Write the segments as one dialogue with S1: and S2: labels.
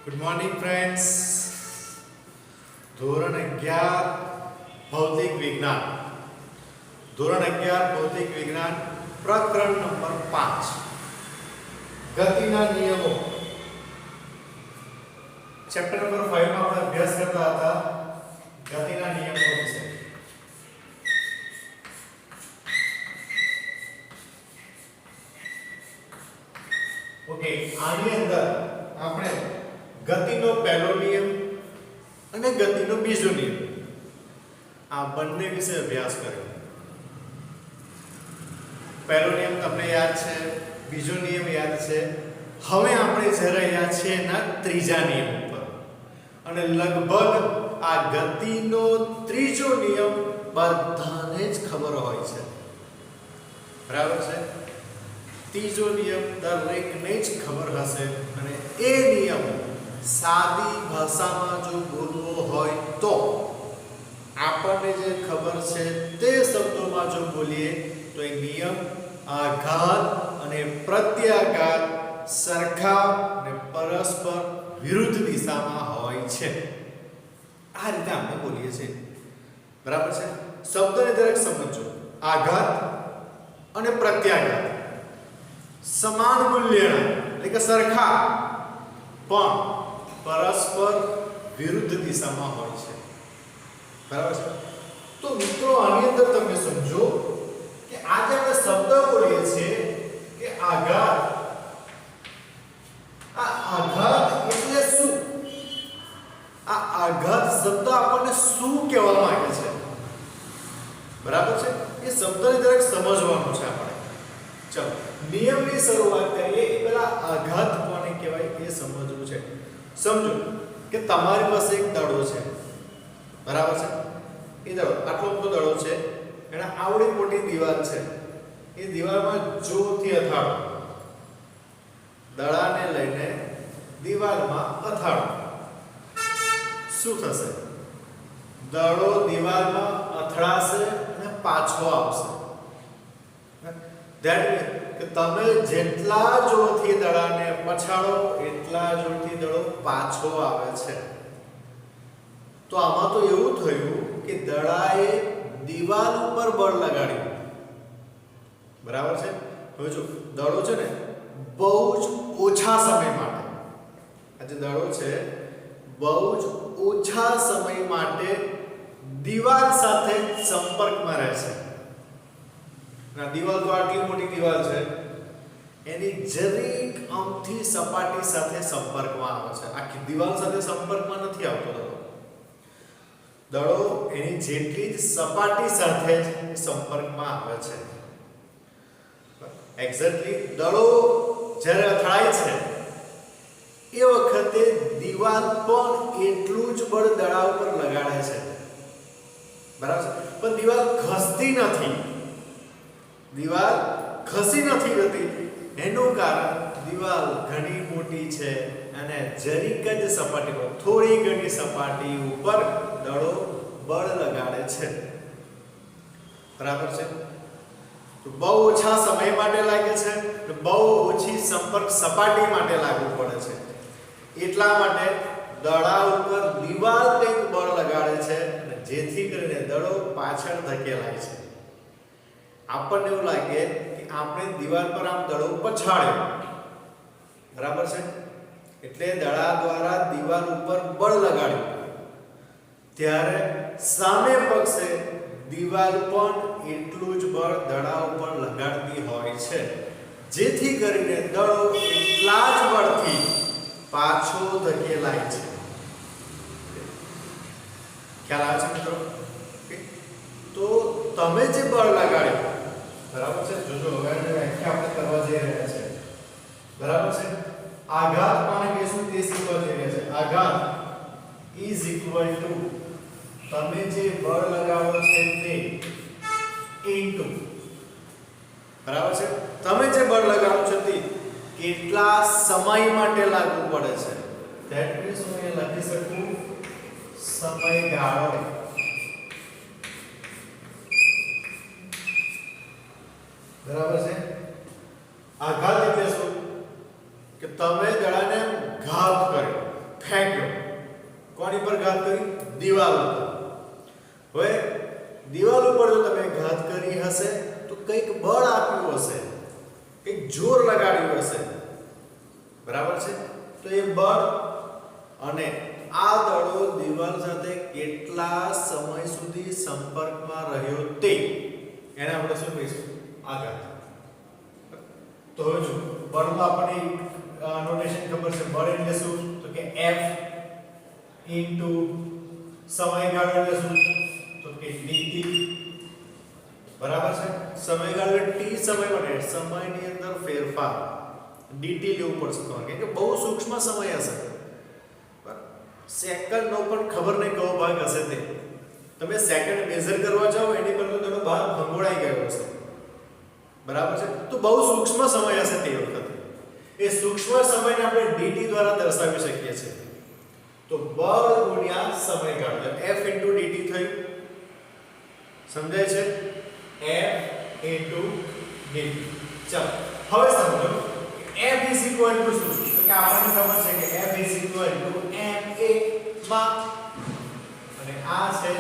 S1: Good morning friends. ધોરણ 11 ભૌતિક વિજ્ઞાન. ધોરણ 11 ભૌતિક વિજ્ઞાન પ્રકરણ નંબર 5 ગતિના નિયમો. ચેપ્ટર નંબર 5 માં આપણે અભ્યાસ કરતા હતા ગતિના નિયમો વિશે. ઓકે, આની અંદર આપણે ગતિનો પહેલો નિયમ અને ગતિનો બીજો નિયમ આ બંને વિશે અભ્યાસ કર્યો. પહેલો નિયમ તમને યાદ છે, બીજો નિયમ યાદ છે. હવે આપણે જઈ રહ્યા છીએ એના ત્રીજા નિયમ ઉપર અને લગભગ આ ગતિનો ત્રીજો નિયમ બધાને જ ખબર હોય છે, બરાબર છે? ત્રીજો નિયમ દરેકને જ ખબર હશે અને એ નિયમ સાદી ભાષામાં જો બોલવો હોય તો આપણને જે ખબર છે તે શબ્દોમાં જો બોલીએ તો એ નિયમ આઘાત અને પ્રત્યાઘાત સરખા અને પરસ્પર વિરુદ્ધ દિશામાં હોય છે. આ રીતે આપણે બોલીએ છીએ, બરાબર છે? શબ્દને જરાક સમજો. આઘાત અને પ્રત્યાઘાત સમાન મૂલ્યના એટલે કે સરખા પણ પરસ્પર વિરુદ્ધ દિશામાં હોય છે, બરાબર છે? તો મિત્રો આની અંદર તમે સમજો કે આજે આપણે શબ્દ બોલીએ છીએ કે આઘાત. આ આઘાત એટલે શું? આ આઘાત શબ્દ આપણને શું કહેવા માંગે છે, બરાબર છે? એ શબ્દને જરાક સમજવાનું છે આપણે. ચલો નિયમની શરૂઆત કરીએ. પહેલા આઘાત કોને કહેવાય એ સમજવું છે. સમજો કે તમારી પાસે એક દડો છે, બરાબર છે? એ દડો આટલો મોટો દડો છે, એના આવડી મોટી દીવાલ છે. એ દીવાલમાં જોરથી અથાડો, દડાને લઈને દીવાલમાં અથાડો. શું થશે? દડો દીવાલમાં અથડાશે અને પાછો આવશે. ધેટ મીન્સ કે તમે જેટલા જોરથી દડાને પછાડો એટલા જોરથી દડો પાછો આવે છે. તો આમાં તો એવું થયું કે દડાએ દીવાલ ઉપર બળ લગાડ્યું, બરાબર છે? હવે જો દડો છે ને બહુ જ ઓછા સમય માટે, આ જે દડો છે બહુ જ ઓછા સમય માટે દીવાલ સાથે સંપર્કમાં રહેશે. દીવાલ તો આટલી મોટી દીવાલ છે, એની જરીક આમથી સપાટી સાથે સંપર્કમાં આવે છે. આખી દીવાલ સાથે સંપર્કમાં નથી આવતો દડો એની જેટલી જ સપાટી સાથે જ સંપર્કમાં આવે છે. એક્ઝેક્ટલી દડો જ્યારે અથડાય છે એ વખતે દીવાલ પણ એટલું જ બળ દડા ઉપર લગાડે છે, બરાબર છે? પણ દીવાલ ખસતી નથી, દીવાલ ખસી નથી જતી. એનું કારણ દીવાલ ઘણી મોટી છે અને જરીક જ સપાટી પર, થોડી ઘણી સપાટી ઉપર દડો બળ લગાડે છે, બરાબર છે? તો બહુ ઓછા સમય માટે લાગે છે, તો બહુ ઓછી સંપર્ક સપાટી માટે લાગુ પડે છે. એટલા માટે દડા ઉપર દીવાલ કંઈક બળ લગાડે છે જેથી કરીને દડો પાછળ ધકેલાય છે. આપણને એવું લાગે કે આપણે દીવાલ પર આમ દડો પછાડ્યો, બરાબર છે? એટલે દડા દ્વારા દીવાલ ઉપર બળ લગાડ્યું ત્યારે સામે પક્ષે દીવાલ પણ એટલું જ બળ દડા ઉપર લગાડતી હોય છે જેથી કરીને દડો એટલા જ બળથી પાછો ધકેલાય છે. ખ્યાલ આવે છે મિત્રો? તો તમે જે બળ લગાડ્યું, બરાબર છે? જોજો હવે વ્યાખ્યા આપણે કરવા જઈ રહ્યા છે, બરાબર છે? આઘાત કોને કહીશું તે શીખવા જઈ રહ્યા છે. આઘાત ઇઝ ઇક્વલ ટુ તમે જે બળ લગાવો છે તે ઇન્ટુ, બરાબર છે? તમે જે બળ લગાવો છો તે કેટલા સમય માટે લાગુ પડે છે. ધેટ મીન્સ હું એ લખી શકું સમયગાળો, બરાબર છે? આઘાત એટલે શું? કે તમે દડાને ઘાત કર્યો, ફેંક્યો. કોની પર ઘાત કરી? દીવાલ ઉપર. હવે દીવાલ ઉપર જો તમે ઘાત કરી હશે તો કંઈક બળ આપ્યું હશે, કંઈક જોર લગાડ્યું હશે, બરાબર છે? તો એ બળ અને આ દડો દીવાલ સાથે કેટલા સમય સુધી સંપર્કમાં રહ્યો તે એને આપણે શું કહીશું? આઘાત. તો હવે જો બળનું આપણને નોટેશન ખબર છે. બળ એટલે શું? તો કે F ઇન્ટુ સમયગાળો એટલે શું? તો કે dt. બરાબર છે? સમયગાળો t સમય માટે સમયની અંદર ફેરફાર dt લેવું પડશે તમારે, કેમ કે બહુ સૂક્ષ્મ સમય હશે. સેકન્ડનો પણ ખબર નહીં કયો ભાગ હશે તે. તમે સેકન્ડ મેઝર કરવા જાઓ એની કરતાં તેનો ભાગ ભંગોળાઈ ગયો હશે. બરાબર છે? તો બહુ સૂક્ષ્મ સમય હશે તે વખતે. એ સૂક્ષ્મ સમયને આપણે dt દ્વારા દર્શાવી શકીએ છીએ. તો બળ ગુણ્યા સમયગાળો F dt થયું. સમજાય છે? F dt. ચાલો હવે સમજો F શું? તો કે આપણને ખબર છે કે F ma માં અને આ છે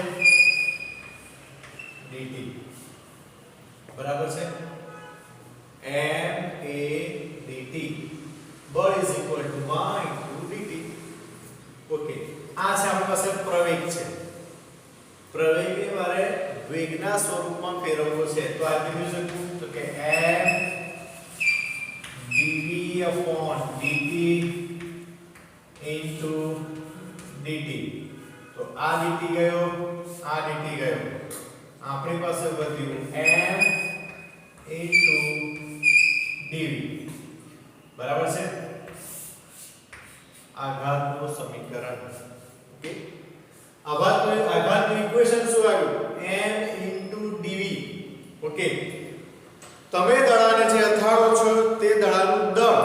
S1: dt. બરાબર છે? ma dt બળ ma dt. ઓકે, આ છે આપણી પાસે પ્રવેગ છે. પ્રવેગને મારે વેગના સ્વરૂપમાં ફેરવવો છે. તો આ કેવી શકું? તો કે m dv/dt into dt. તો આ dt ગયો, આ dt ગયો. આપણી પાસે વધ્યું m into dv. બરાબર છે? આઘાતનું સમીકરણ. ઓકે, આઘાતનું ઇક્વેશન શું આવ્યું? m into dv. ઓકે, તમે દડાને જે અથાડો છો તે દડાનું દળ.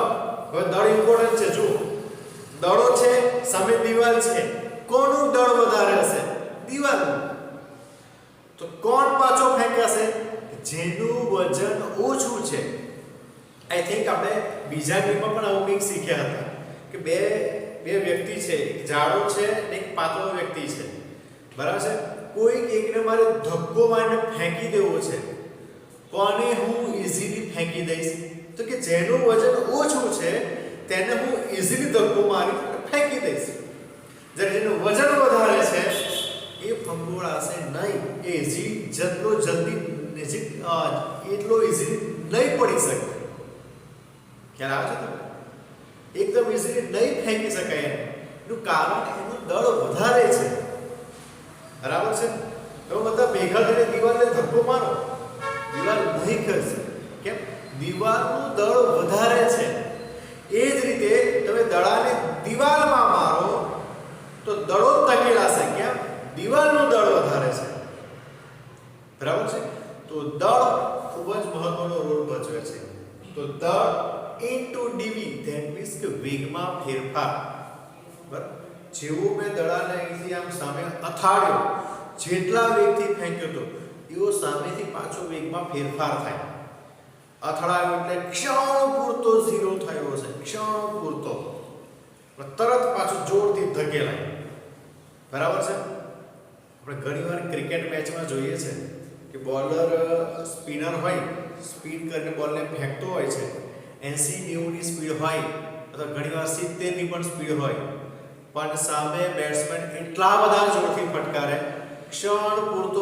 S1: હવે દળ ઇમ્પોર્ટન્ટ છે. જુઓ, દડો છે, સામે દીવાલ છે. કોનું દળ વધારે હશે? દીવાલનું. તો કોણ પાછો ફેંકાશે? જેનું વજન ઓછું છે. આઈ થિંક આપણે બીજા ગેમમાં પણ આવું કંઈક શીખ્યા હતા કે બે વ્યક્તિ છે, એક જાડો છે અને એક પાતળો વ્યક્તિ છે. બરાબર છે? કોઈક એકને મારે ધક્કો મારીને ફેંકી દેવો છે. કોને હું ઈઝીલી ફેંકી દઈશ? તો કે જેનું વજન ઓછું છે તેને હું ઈઝીલી ધક્કો મારી ફેંકી દઈશ. જ્યારે જેનું વજન વધારે છે એ ફંગોળાશે નહીં. એ જેટલો જલ્દી નજીક એટલો ઈઝીલી નહીં પડી શકે. ખ્યાલ આવે છે તમને? એકદમ ઈઝીલી નહીં ફેંકી શકાય એનું કારણ એનું દળ વધારે છે. બરાબર છે? તમે બધા ભેગા થઈને દીવાલને ધક્કો મારો, દીવાલ નહીં ખસશે. કેમ? દીવાલનું દળ વધારે છે. એ જ રીતે તમે દડાને દીવાલમાં મારો તો દડો ટકેલાશે. કેમ? દીવાલનું દળ વધારે છે. બરાબર છે? તો દળ ખૂબ જ મહત્વનો રોલ ભજવે છે. તો દળ into dv, that means કે વેગમાં ફેરફાર. બરાબર? જેવો મેં દડાને અહીંથી આમ સામે અથાડ્યો, જેટલા વેગથી ફેંક્યો તો એવો સામેથી પાછો વેગમાં ફેરફાર થાય. અથડાયો એટલે ક્ષણ પૂરતો ઝીરો થયો હશે. ક્ષણ પૂરતો તરત પાછું જોરથી ધકેલાય. બરાબર છે? આપણે ઘણીવાર ક્રિકેટ મેચમાં જોઈએ છે કે બોલર સ્પિનર હોય, સ્પિન કરીને બોલને ફેંકતો હોય છે. 80-90 ની સ્પીડ હોય અથવા ઘણીવાર 70 ની પણ સ્પીડ હોય, પણ સામે બેટ્સમેન એટલા બધા જોરથી ફટકારે, ક્ષણ પૂરતો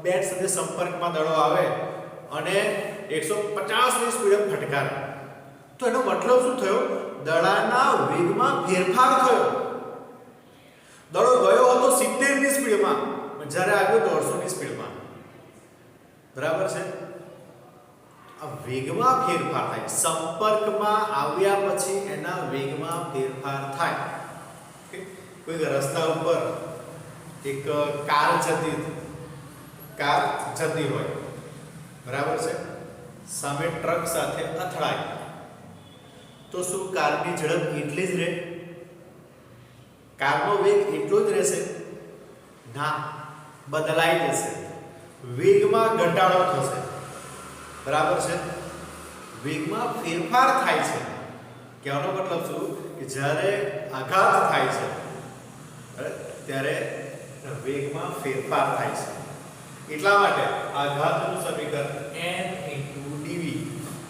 S1: બેટ સાથે સંપર્કમાં દડો આવે અને 150 ની સ્પીડે ફટકારે. તો એનો મતલબ શું થયો? દડાના વેગમાં ફેરફાર થયો. દડો ગયો હતો 70 ની સ્પીડમાં, જ્યારે આવ્યો 150 ની સ્પીડમાં. બરાબર છે? આ વેગમાં ફેરફાર થાય. સંપર્કમાં આવ્યા પછી એના વેગમાં ફેરફાર થાય. કોઈ રસ્તા ઉપર એક કાર જતી હોય, બરાબર છે? સામે ટ્રક સાથે અથડાય તો શું કારની ઝડપ એટલી જ રહે? કારનો વેગ એટલો જ રહેશે? ના, બદલાઈ જશે. વેગમાં ઘટાડો થશે. બરાબર છે? વેગમાં ફેરફાર થાય છે. કહેવાનો મતલબ શું કે જ્યારે આઘાત થાય છે ત્યારે વેગમાં ફેરફાર થાય છે. એટલા માટે આઘાતનું સમીકરણ n dv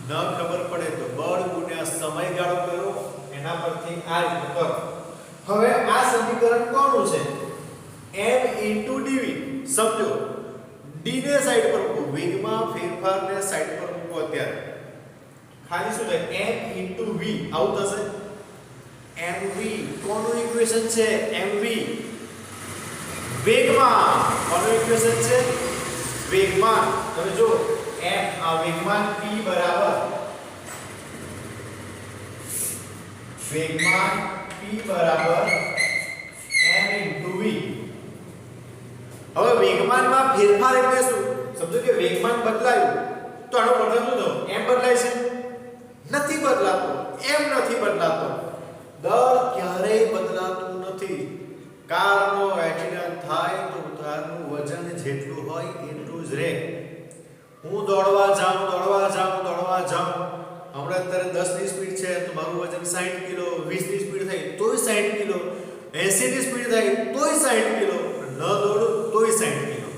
S1: ન ખબર પડે તો બળ ગુણ્યા સમયગાળો કરો એના પરથી આ રીતે કરો. હવે આ સમીકરણ કોનું છે? m dv. સમજો d ને સાઈડ પર મૂકો, વેગમાં ફેરફારને સાઈડ પર મૂકો. અત્યારે ખાલી શું થાય? m v આવું થશે. mv કોનું ઇક્વેશન છે? mv વેગમાન. કોનું ઇક્વેશન છે? વેગમાન. તમે જો m આ વેગમાન p બરાબર વેગમાન p બરાબર m v. હવે વેગમાનમાં ફેરફાર એટલે શું? સમજો કે વેગમાન બદલાયું તો આનો મતલબ શું થયો? m બદલાય છે? નથી બદલાતો. m નથી બદલાતો. દર ક્યારેય બદલાતું નથી. કારનો એક્સિડન્ટ થાય તો કારનું વજન જેટલું હોય એટલું જ રહે. હું દોડવા જાઉં હમણાં અત્યારે 10 ની સ્પીડ છે તો મારું વજન 60 કિલો, 20 ની સ્પીડ થાય તોય 60 કિલો, 80 ની સ્પીડ થાય તોય 60 કિલો, ન દોડું તોય 60 કિલો.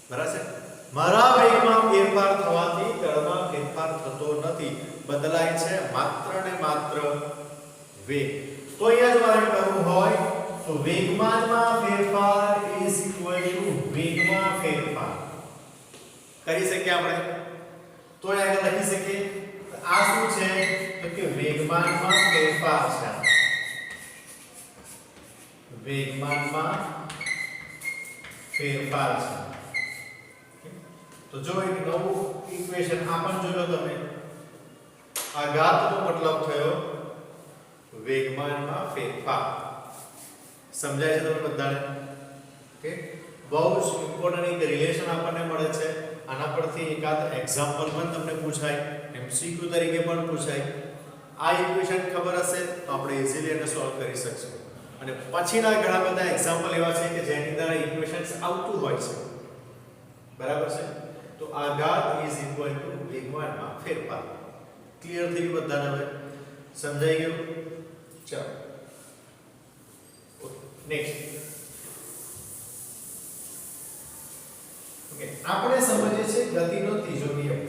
S1: બરાબર છે? મારા વેગમાં ફેરફાર થવાથી દળમાં ફેરફાર થતો નથી, બદલાય છે માત્ર ને માત્ર વેગ. તો અહીંયા જો મારે કરવું હોય તો વેગમાનમાં ફેરફાર ઇઝ ઇક્વલ ટુ વેગમાં ફેરફાર કરી શકીએ આપણે. તો અહીંયા લખી શકીએ આ શું છે? તો કે વેગમાનમાં ફેરફાર છે. વેગમાનમાં ફેરફાર છે. તો જો એક નવું ઇક્વેશન આ પણ જોયો તમે. આઘાતનો મતલબ થયો વેગમાનમાં ફેરફાર. સમજાય છે તમને બધાને? ઓકે, બહુ જ ઇમ્પોર્ટન્ટ એક રિલેશન આપણને મળે છે. આના પરથી એકાદ એક્ઝામ્પલ પણ તમને પૂછાય, MCQ તરીકે પણ પૂછાય. આ ઇક્વેશન ખબર હશે તો આપણે ઈઝીલી એને સોલ્વ કરી શકશું. અને પછીના ઘણા બધા એક્ઝામ્પલ એવા છે કે જેની અંદર ઇક્વેશન્સ આવતું હોય છે. બરાબર છે? તો આઘાત ઇઝ ઇક્વલ ટુ વેગમાનમાં ફેરફાર. ક્લિયર થઈ ગયું બધાને? હવે સમજાઈ ગયું? ચાલો નેક્સ્ટ. ઓકે, આપણે સમજીએ છીએ ગતિનો ત્રીજો નિયમ.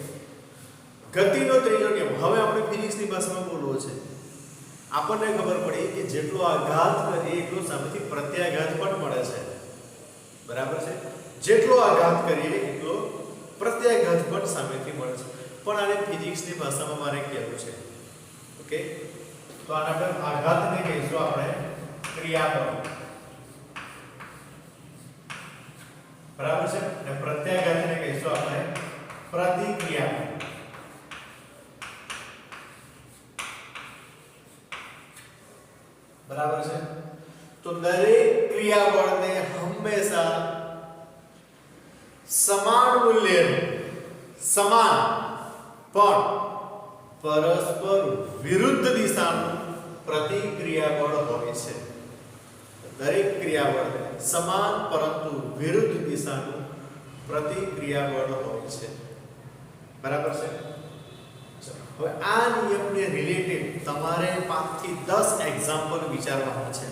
S1: ગતિનો ત્રીજો નિયમ હવે આપણે ફિઝિક્સની ભાષામાં બોલવો છે. આપણને ખબર પડી કે જેટલો આઘાત કરીએ એટલો સામેથી પ્રત્યાઘાત પણ મળે છે. બરાબર છે? જેટલો આઘાત કરીએ એટલો પ્રત્યાઘાત પણ સામેથી મળે છે. પણ આને ફિઝિક્સની ભાષામાં મારે કહેવું છે. ઓકે, તો આના પર આઘાતને કહીશું આપણે ક્રિયાબળ. બરાબર છે? અને પ્રત્યાઘાતને કહીશું આપણે પ્રતિક્રિયા. બરાબર છે? તો દરેક ક્રિયાબળને હંમેશા સમાન મૂલ્યનું, સમાન પણ પરસ્પર વિરુદ્ધ દિશાનું પ્રતિક્રિયાબળ હોય છે. દરેક ક્રિયાબળને સમાન પરંતુ વિરુદ્ધ દિશાનું પ્રતિક્રિયાબળ હોય છે. બરાબર છે? હવે આ નિયમને રિલેટેડ તમારે 5 થી 10 એક્ઝામ્પલ વિચારવાના છે.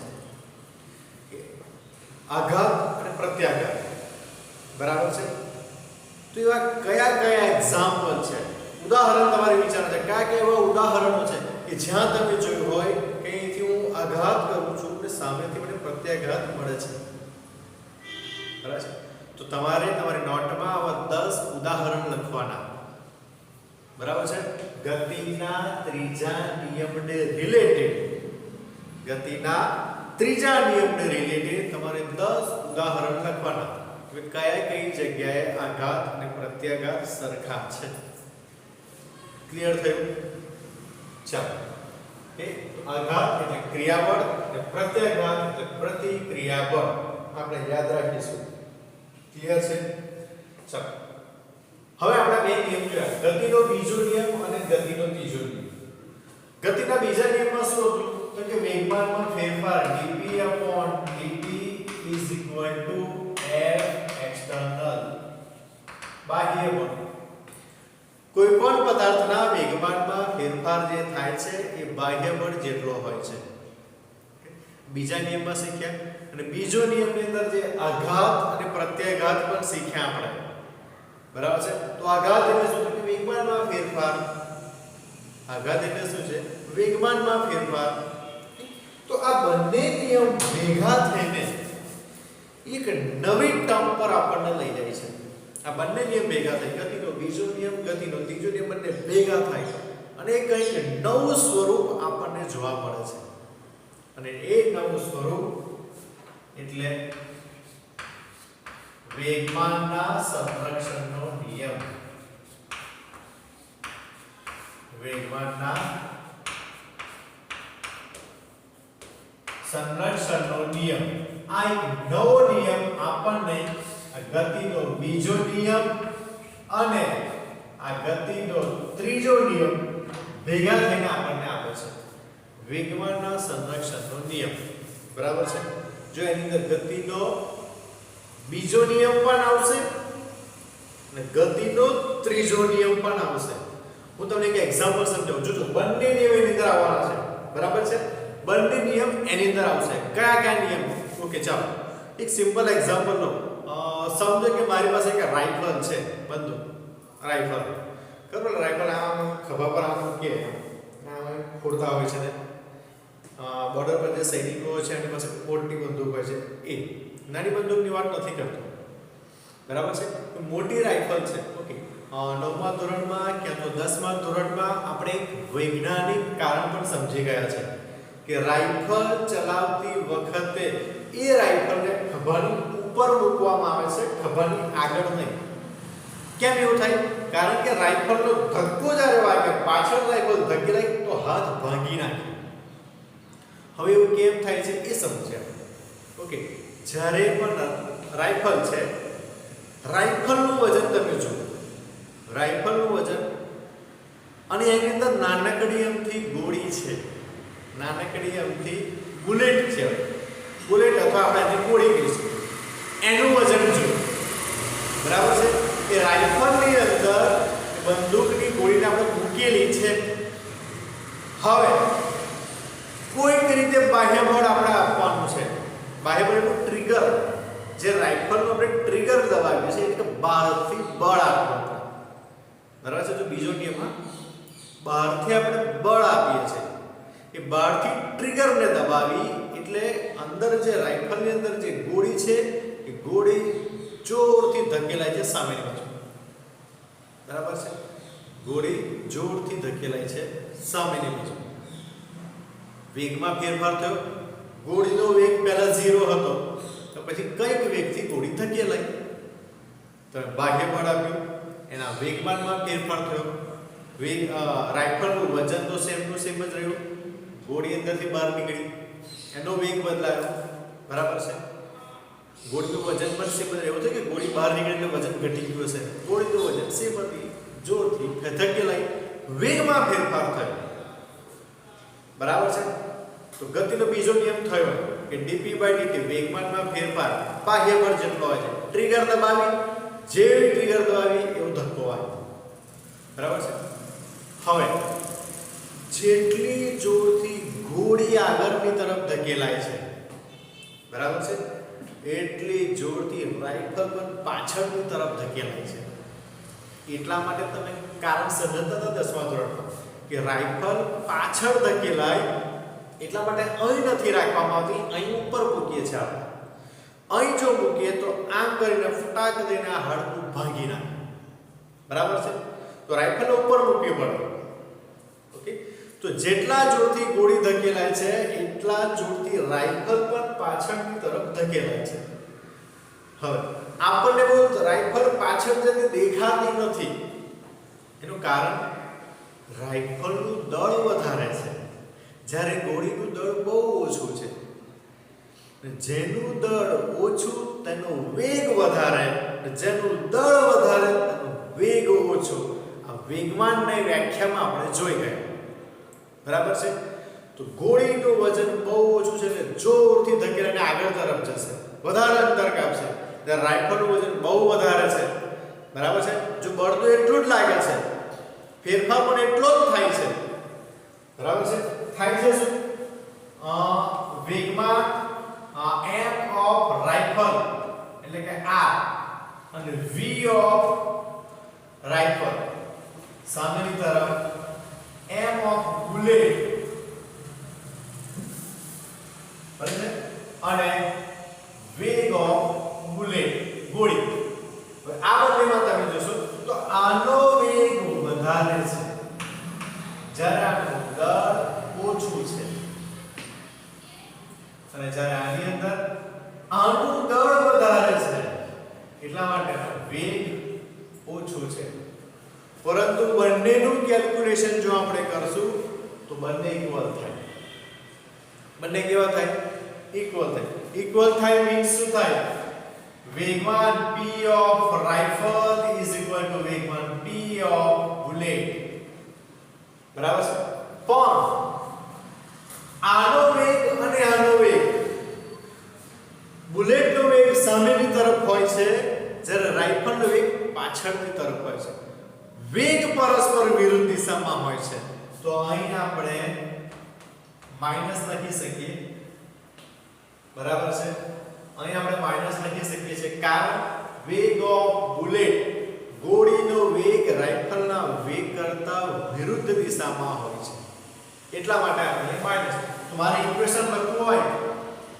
S1: આઘાત અને પ્રત્યાઘાત. બરાબર છે? તો એવા કયા કયા એક્ઝામ્પલ છે, ઉદાહરણ તમારે વિચારવા છે. કયા કયા એવા ઉદાહરણો છે કે જ્યાં તમે જોયું હોય કે અહીંથી હું આઘાત કરું છું અને સામેથી મને પ્રત્યાઘાત મળે છે. બરાબર છે? તો તમારે તમારી નોટમાં આવા 10 ઉદાહરણ લખવાના. બરાબર છે? ગતિના ત્રીજા નિયમને રિલેટેડ, ગતિના ત્રીજા નિયમને રિલેટેડ તમારે 10 ઉદાહરણ લખવાના કે કયા કઈ જગ્યાએ આઘાત અને પ્રત્યાઘાત સરખા છે. ક્લિયર થયું? ચાલો, કે આઘાત એટલે ક્રિયાબળ અને પ્રત્યાઘાત એટલે પ્રતિક્રિયાબળ. આપણે યાદ રાખીશું. ક્લિયર છે? ચાલો, હવે આપણે બે નિયમ જોયા, ગતિનો બીજો નિયમ અને ગતિનો ત્રીજો નિયમ. ગતિના બીજા નિયમમાં શું હતું? તો કે વેગમાનમાં ફેરફાર dp/dt is equal to f external બાહ્ય બળ. કોઈ પણ પદાર્થના વેગમાનમાં ફેરફાર જે થાય છે એ બાહ્ય બળ જેટલો હોય છે. બીજા નિયમમાં શીખ્યા. અને બીજો નિયમની અંદર જે આઘાત અને પ્રત્યાઘાત પણ શીખ્યા આપણે. બરાબર છે. તો આઘાત એટલે શું? કે વેગમાનમાં ફેરફાર. આઘાત એટલે શું છે? વેગમાનમાં ફેરફાર. તો આ બંને નિયમ ભેગા થઈને એક નવી ટર્મ પર આપણને લઈ જાય છે. આ બંને નિયમ ભેગા થઈ, ગતિનો બીજો નિયમ, ગતિનો ત્રીજો નિયમ, બંને ભેગા થાય અને કંઈક નવું સ્વરૂપ આપણને જોવા મળે છે. અને એ નવું સ્વરૂપ એટલે વેગમાનના સંરક્ષણનો નિયમ. વેગમાનના સંરક્ષણનો નિયમ. આ એક નવો નિયમ આપણને ગતિનો બીજો નિયમ અને આ ગતિનો ત્રીજો નિયમ ભેગા થઈને આપણને આપે છે વેગમાનના સંરક્ષણનો નિયમ. બરાબર છે. જો એની અંદર ગતિનો બીજો નિયમ પણ આવશે અને ગતિનો ત્રીજો નિયમ પણ આવશે. હું તમને એક એક્ઝામ્પલ સમજાવું. જોજો, બંને નિયમ એની અંદર આવવાના છે. બરાબર છે. બંને નિયમ એની અંદર આવશે. કયા કયા નિયમ? ઓકે, ચાલો એક સિમ્પલ એક્ઝામ્પલ લો. સમજો કે મારી પાસે એક રાઇફલ છે, બંદૂક, રાઇફલ. ખબર? રાઇફલ આમ ખભા પર આમ મૂકીએ, આમ ફોડતા હોય છે ને. બોર્ડર પર જે સૈનિકો છે એની પાસે મોટી બંદૂક હોય છે. એ નાની બંદૂકની વાત નથી કરતો. બરાબર છે. મોટી રાઇફલ છે. ઓકે, 9મા ધોરણમાં કે તો 10મા ધોરણમાં આપણે એક વૈજ્ઞાનિક કારણ પણ સમજી ગયા છે કે રાઇફલ ચલાવતી વખતે એ રાઇફલને ખભાની ઉપર મૂકવામાં આવે છે, ખભાની આગળ નહીં. કેમ એવું થાય? કારણ કે રાઇફલનો ધક્કો જ્યારે વાગે, પાછળ રાઇફલ ધક્કી લાગે તો હાથ ભાંગી નાખે. હવે એવું કેમ થાય છે એ સમજ્યા. ઓકે, જ્યારે પણ રાઇફલ છે, રાઇફલનું વજન તમે જુઓ. રાઇફલનું વજન અને એની અંદર નાનકડી અમથી ગોળી છે, નાનકડી અમથી બુલેટ છે. બુલેટ અથવા આપણે એને ગોળી કહીશું. એનું વજન જુઓ. બરાબર છે. એ રાઇફલની અંદર બંદૂકની ગોળીને આપણે મૂકેલી છે. હવે કોઈક રીતે બાહ્ય બળ આપણે આપવાનું છે. બાહ્ય બળનું ટ્રિગર, જે રાઇફલનું આપણે ટ્રિગર દબાવીએ છીએ એટલે બહારથી બળ આપવાનું. બરાબર છે. જો બીજો નિયમમાં બહારથી આપણે બળ આપીએ છીએ, એ બહારથી ટ્રિગરને દબાવી એટલે અંદર જે રાઇફલની અંદર જે ગોળી છે એ ગોળી જોરથી ધકેલાય છે સામેની બાજુ. બરાબર છે. ગોળી જોરથી ધકેલાય છે સામેની બાજુ. વેગમાં ફેરફાર થયો. ગોળીનો વેગ પહેલા 0 હતો, તો પછી કઈક વેગથી ગોળી ધકેલાઈ, તો બાહ્ય બળ આપ્યું, એના વેગમાનમાં ફેરફાર થયો. વેગ રાઇફલનું વજન તો સેમ ટુ સેમ જ રહ્યું. ગોળી અંદરથી બહાર નીકળી, એનો વેગ બદલાયો. બરાબર છે. ગોળીનું વજન પણ સેમ જ રહ્યું છે કે ગોળી બહાર નીકળે એટલે વજન ઘટી ગયું હશે. ગોળીનું વજન સેમ હતી, જોરથી ધકેલાઈ, વેગમાં ફેરફાર થયો. બરાબર છે. તો ગતિનો બીજો નિયમ થયો કે dp/dt વેગમાનમાં ફેરફાર બાહ્ય બળ જેટલો હોય છે. ટ્રિગર દબાવી, જે ટ્રિગર દબાવી એવો ધક્કો આવે. બરાબર છે. હવે જેટલી જોરથી ગોળી આગળની તરફ ધકેલાય છે, બરાબર છે, એટલી જોરથી રાઇફલ પણ પાછળની તરફ ધકેલાય છે. એટલા માટે તમે કારણ સમજતા હતા 10મા ધોરણમાં કે રાઇફલ પાછળ ધકેલાય એટલા માટે અહીં નથી રાખવામાં આવતી, અહીં ઉપર મૂકીએ છીએ આપણે. અહીં જો મૂકીએ તો આમ કરીને ફટાક દઈને આ હાડકું ભાંગી નાખે. બરાબર છે. તો રાઇફલ ઉપર મૂકવી પડે. ઓકે, તો જેટલા જોરથી ગોળી ધકેલાય છે એટલા જોરથી રાઇફલ પણ પાછળની તરફ ધકેલાય છે. હવે આપણને બહુ રાઇફલ પાછળ જતી દેખાતી નથી. એનું કારણ રાઇફલનું દળ વધારે છે, જ્યારે ગોળીનું દળ બહુ ઓછું છે. જેનું દળ ઓછું તેનો વેગ વધારે, જેનું દળ વધારે તેનો વેગ ઓછો. આ વેગમાનની વ્યાખ્યામાં આપણે જોઈ ગયા. બરાબર છે. તો ગોળીનું વજન બહુ ઓછું છે એટલે જોરથી ધકેલાઈને આગળ તરફ જશે, વધારે અંતર કાપશે. ત્યારે રાઇફલનું વજન બહુ વધારે છે. બરાબર છે. જો બળ તો એટલું જ લાગે છે, ફેરફાર પણ એટલો જ થાય છે, બરાબર છે થાય છે શું વેગમાન m ઓફ રાઇફલ એટલે કે r અને v ઓફ રાઇફલ સામેની તરફ m ઓફ બુલેટ બરાબર અને વેગ ઓફ બુલેટ ગોળી આ બંનેમાં તમે જોશો તો આનો વેગ વધારે છે જ્યારે આનું દળ ઓછું છે અને જ્યારે આની અંદર આનું દળ વધારે છે એટલા માટે વેગ ઓછો છે પરંતુ બંનેનું કેલ્ક્યુલેશન જો આપણે કરશું તો બંને ઇક્વલ થાય બંને કેવા થાય ઇક્વલ થાય મીન્સ શું થાય વેગમાન p of rifle is equal to વેગમાન p of bullet બરાબર છે પણ આનો વેગ અને આનો વેગ બુલેટનો વેગ સામેની તરફ હોય છે જ્યારે રાઇફલનો વેગ પાછળની તરફ હોય છે વેગ પરસ્પર વિરુદ્ધ દિશામાં હોય છે તો અહીં આપણે માઈનસ લખી શકીએ બરાબર છે અહીં આપણે માઈનસ લખી શકીએ છીએ કારણ વેગ ઓફ બુલેટ ગોળીનો વેગ રાઇફલના વેગ કરતા વિરુદ્ધ દિશામાં હોય છે એટલા માટે આપણે માઈનસ તો મારે ઇક્વેશન લખવું હોય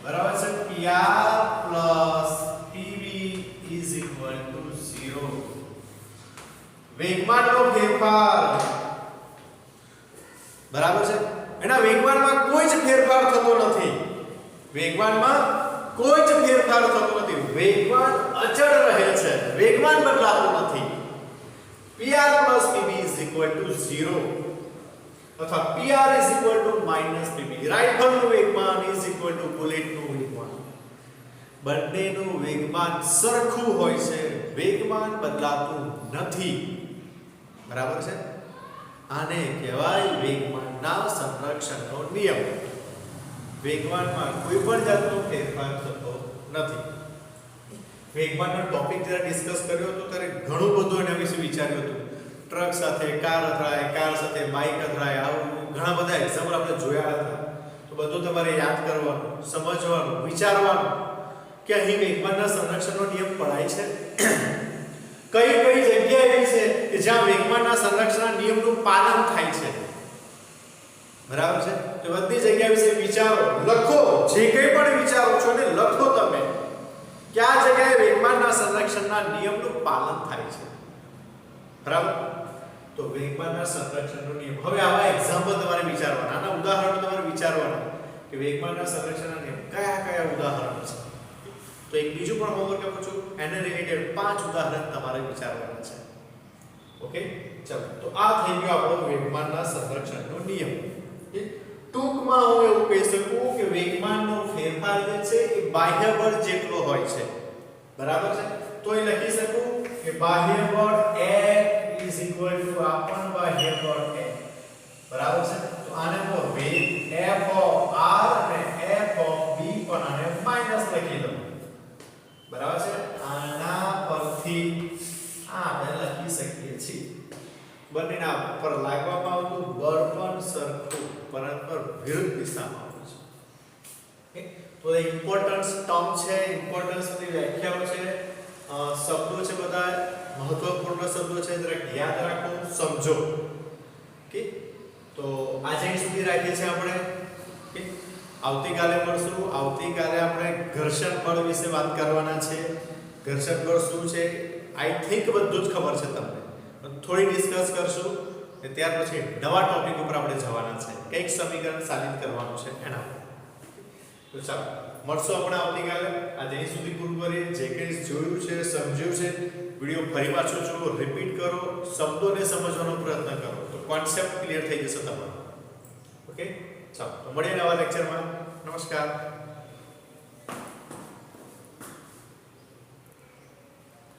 S1: બરાબર છે pr pv is equal to 0 વેગમાનનો ફેરફાર બરાબર છે એના વેગમાનમાં કોઈ જ ફેરફાર થતો નથી વેગમાનમાં કોઈ જ ફેરફાર થતો નથી વેગમાન અચળ રહે છે વેગમાન બદલાતું નથી pr pv is equal to 0 અથવા pr is equal to -pv રાઇફલનું વેગમાન is equal to બુલેટનું વેગમાન બંનેનું વેગમાન સરખું હોય છે વેગમાન બદલાતું નથી બરાબર છે આને કહેવાય વેગમાનના સંરક્ષણનો નિયમ વેગમાનમાં કોઈ પણ જાતનો ફેરફાર થતો નથી વેગમાનનો ટોપિક જ્યારે ડિસ્કસ કર્યો તો ત્યારે ઘણું બધું એના વિશે વિચાર્યું હતું ટ્રક સાથે કાર અથડાય કાર સાથે બાઇક અથડાય આવું ઘણા બધા એક્ઝામ્પલ આપણે જોયા હતા તો બધું તમારે યાદ કરવાનું સમજવાનું વિચારવાનું કે અહીં વેગમાનના સંરક્ષણનો નિયમ પડાય છે કઈ કઈ જગ્યા એવી છે કે જ્યાં વેગમાનના સંરક્ષણના નિયમનું પાલન થાય છે બરાબર છે તો બધી જગ્યા વિશે વિચારો લખો જે કંઈ પણ વિચારો છો ને લખો તમે કયા જગ્યાએ વેગમાનના સંરક્ષણના નિયમનું પાલન થાય છે બરાબર તો વેગમાનના સંરક્ષણનો નિયમ હવે આવા એક્ઝામ્પલ તમારે વિચારવાના આના ઉદાહરણો તમારે વિચારવાના કે વેગમાનના સંરક્ષણના નિયમ કયા કયા ઉદાહરણો છે તો એક બીજું પણ હોમવર્ક આપું છું એને રિલેટેડ 5 ઉદાહરણ તમારે વિચારવાના છે ઓકે ચાલો તો આ થઈ ગયો આપણો વેગમાનના સંરક્ષણનો નિયમ ટૂંકમાં હું એવું કહી શકું કે વેગમાનનો ફેરફાર જે છે એ બાહ્ય બળ જેટલો હોય છે બરાબર છે તો એ લખી શકું કે બાહ્ય બળ F is equal to આપણ બાહ્ય બળ F બરાબર છે તો આને હું વેગ F of r અને F of b પણ આને માઈનસ લખી દઉં બરાબર છે આના પરથી આપણે લખી શકીએ છીએ બંનેના પર લાગવામાં આવતું બળ પણ સરખું પરંતુ વિરુદ્ધ દિશામાં હોય છે તો એ ઇમ્પોર્ટન્સ ટર્મ છે ઇમ્પોર્ટન્સની વ્યાખ્યાઓ છે શબ્દો છે બધા મહત્વપૂર્ણ શબ્દો છે જરા યાદ રાખો સમજો ઓકે તો આજે અહીં સુધી રાખીએ છીએ આપણે ઓકે આવતીકાલે મળશું આવતીકાલે આપણે ઘર્ષણ બળ વિશે વાત કરવાના છે ઘર્ષણ બળ શું છે આઈ થિંક બધું જ ખબર છે તમને થોડી ડિસ્કસ કરશું અને ત્યાર પછી નવા ટોપિક ઉપર આપણે જવાના છે કઈક સમીકરણ સાબિત કરવાનું છે એના તો ચાલો મળશું આપણે આવતીકાલે આજે અહીં સુધી પૂરું કરીએ જે કંઈ જોયું છે સમજ્યું છે વિડિયો ફરી પાછો જુઓ રિપીટ કરો શબ્દોને સમજવાનો પ્રયત્ન કરો તો કોન્સેપ્ટ ક્લિયર થઈ જશે તમારો ઓકે ચાલો તો મળીએ નવા લેક્ચરમાં નમસ્કાર